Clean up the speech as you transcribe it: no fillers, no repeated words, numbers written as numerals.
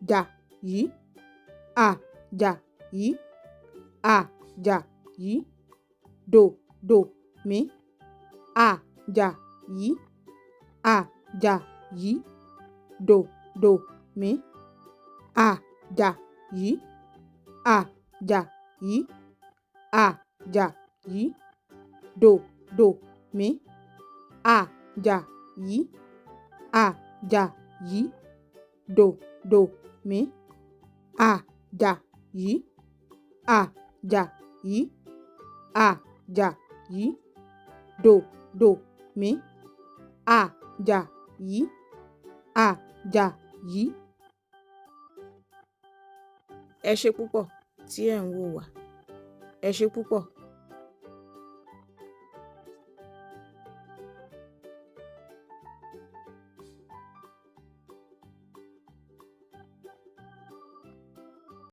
jà yí, àjà yí, àjà yí, dò mí, àjà yí, àjà yí, dò mí, àjà yí, àjà yí, àjà yí, dò mí, àjà yí, àjà yí, dò mí, àjà yí, àjà yí, àjà yí, dò mí, àjà yí, àjà yí. Ẹ ṣé púpọ̀ tí ẹ̀ ń wò wá. Ẹ ṣé púpọ̀.